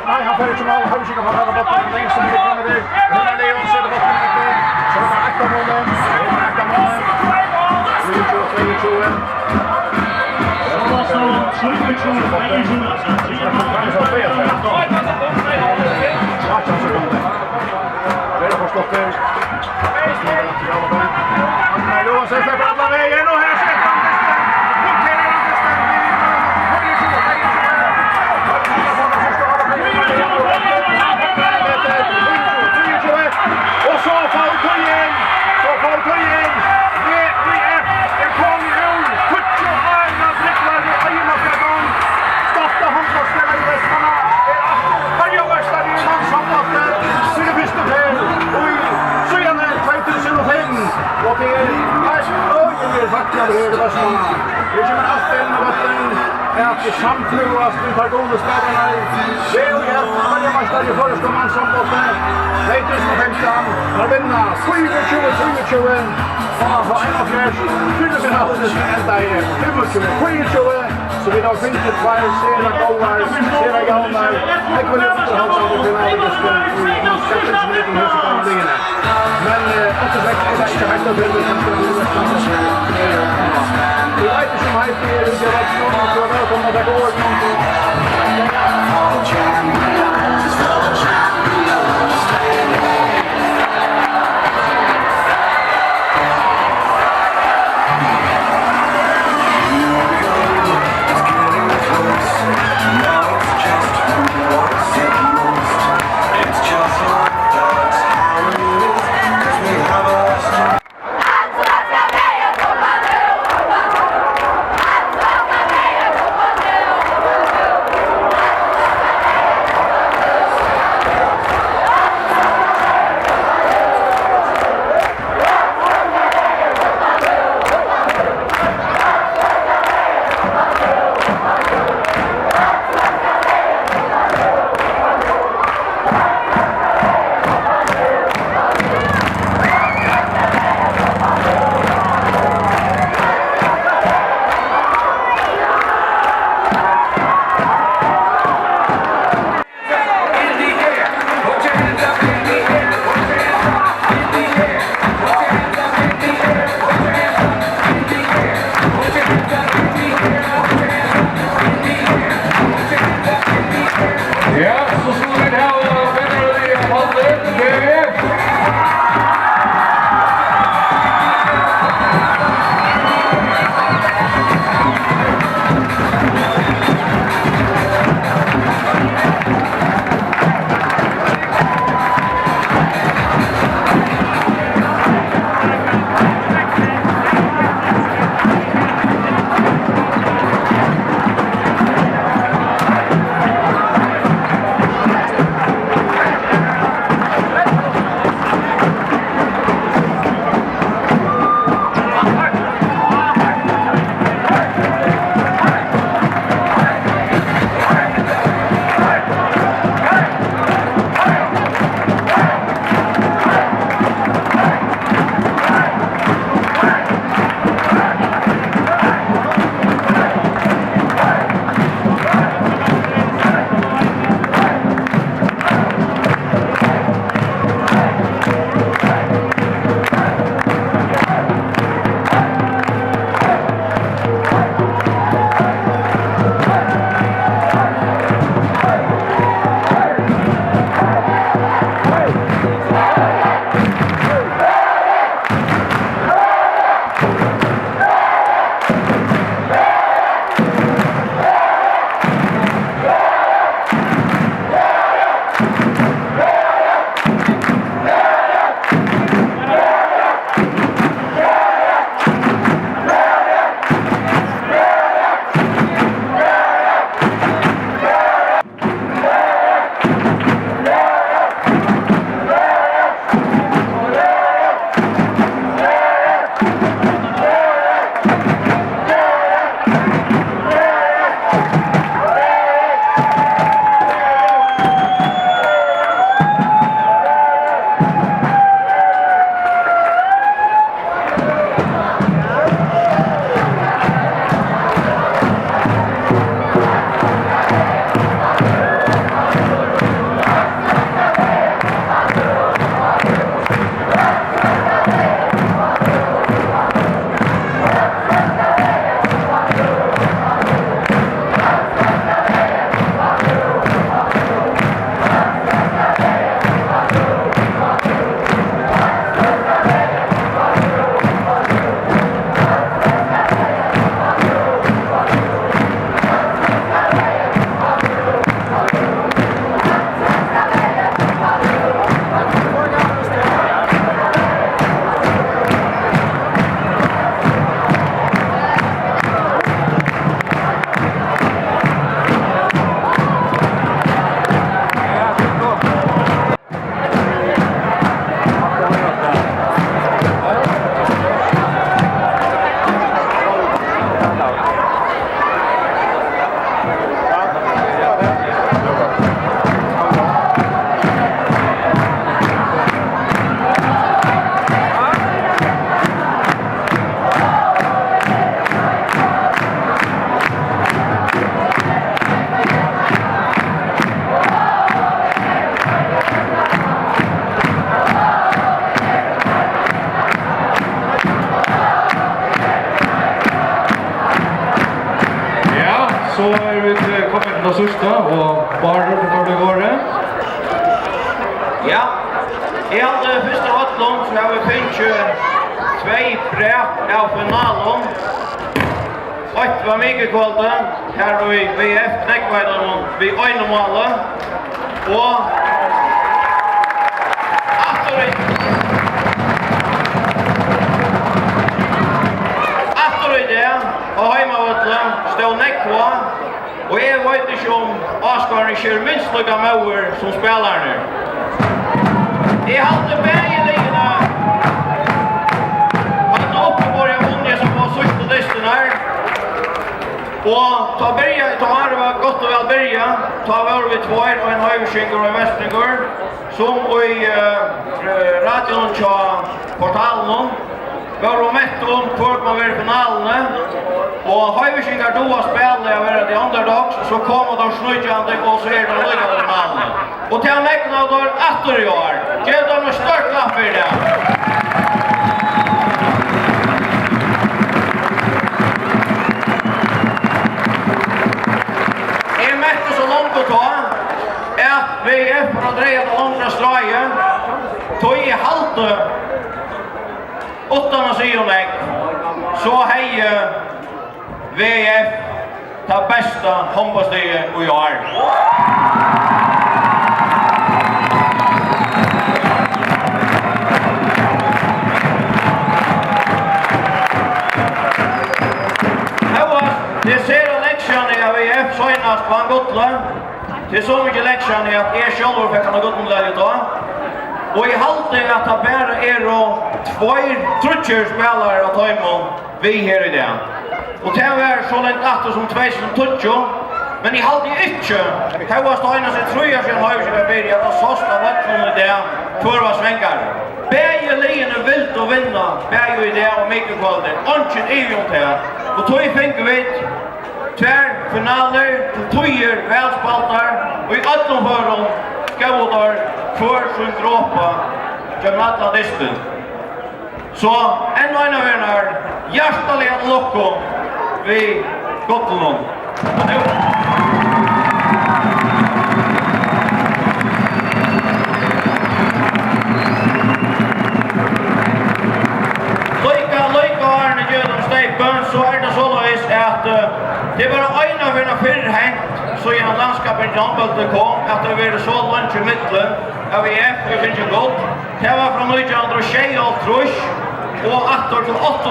Nej, han får ikke mål. Har vi sikkert fått reddet botten lengst som det kommer der. Hun er Leon, setter botten i midten. Så er det ekta målet. Ekta målet. 23-23. Det er forstått der. Johan ser seg på alle veien, og her ser han og så får vi tog igjen. Det kom i ord. Kutsjo Arna Brittler i øyne fra gang. Startet han på stedet i Vestmanna. Føroyameistari i mannssamlatter. Sine første fel. Og i 2005. Og det øyne faktisk av hele Vestmanna. Det kommer alt inn med bøtten. At det samfluast i par gode stederne. Det er jo helt Føroyameistari i første mannssamlatter. 2015, har vinner 24-23, og på 41, finalene skal enda i 25-24, så vi da finner tvær serier gåler, serier gavner, jeg kunne underholde av finalelisten i skattingsmidden hos forhandlingene. Men 86 er det ikke helt å finne, vi vet ikke om heit i Rydgjøretsen, og så er det velkommen at det går första och bara för det går det. Ja, i alla första vattnet så har vi finnit 2 brev av finalen. 8 var mycket kvalitet, här har vi VF knäckvärden vid Øynemålet. Och efter det och hemmavatlen stod Nekva och jag vet inte om Oskar är minst lika många som spelar nu. Jag hade bägge hade uppe på jag vunnit som var sista listan här. Och ta har det var gott och väl börja. Ta var vi 2 och en höjskinker och en västringur. Som i radion på portalen. Vi har mätt om för man vill finalen. Och höjskinker då har spelat över de underdogs. Så kommer de snöjande och så är det lika finalen. Och till mäkna då efter i år. Ge dem en större klapp för det. Att VF har drejat långa strajen tog i halte 8 sidonägg så hej VF tar bästa handbollsliga i år. Det ser eleksjonen i VF senast på Gotland. Det är så mycket lektion i att jag själv fick ha gått med det idag. Och i halte att det bara är 2 trutcherspelare att ta emot vi här i det. Och det var så långt efter som 2020. Men i halte inte. Det var stående sig 3 år sedan har jag börjat att såsta vattnet i det för vad svänkar. Bäge ligen är vilt att vinna. Bäge i det och mycket kvalitet. Anken är ju inte här. Och tog i vi 2 finaler, 2 välspaltar och i alla föron skådar för sin dråpa genom dispen. Så en och en av er hjärtaliga locko vid Gotland. Lika Arne genom Steipen så är det så att det var en av en förhänt så genom landskapen Jambolte kom att det var så långt i mitten av VF, det finns ju gott. Det var från 1920 och 8 till 8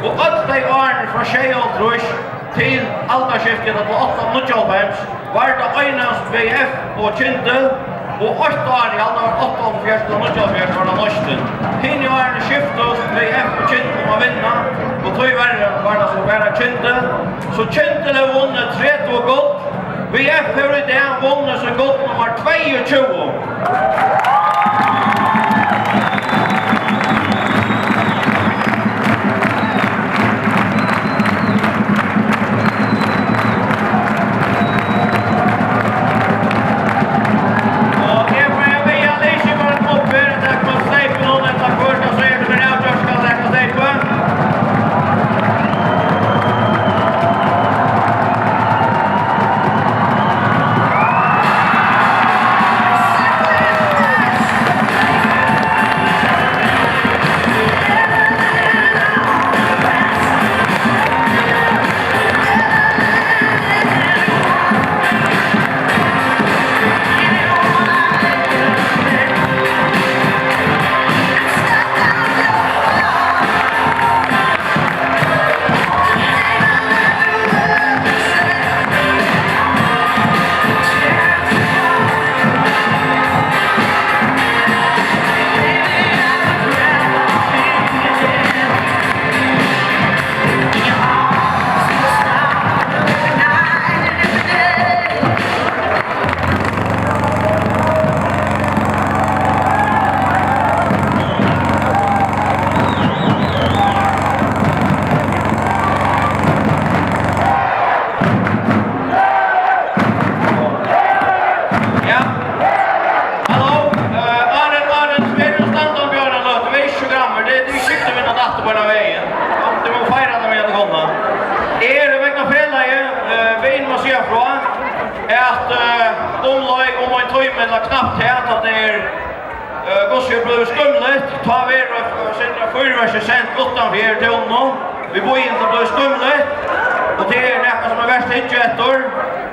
och 8 år från 20 till alderskiftet till 8-95 var det enast VF och Kintel och 8 år i alla 88 till 95 var det norsten. Hinner åren skiftet VF och Kintel att vinna och tyvärr var det så bara Kintel. Så Kintel har vunnit 30 och gott. VF har i det vunnit så gott nummer 22. knappt här att det är gosse blev skumligt. Ta vi och sätta fyrverkssent utanför till honom. Vi går in till blev skumligt. Och det är nästan som är värst hitjötor.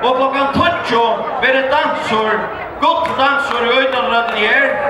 Och klockan 12 blir det dansor. Gott dansor i öjdanröden här.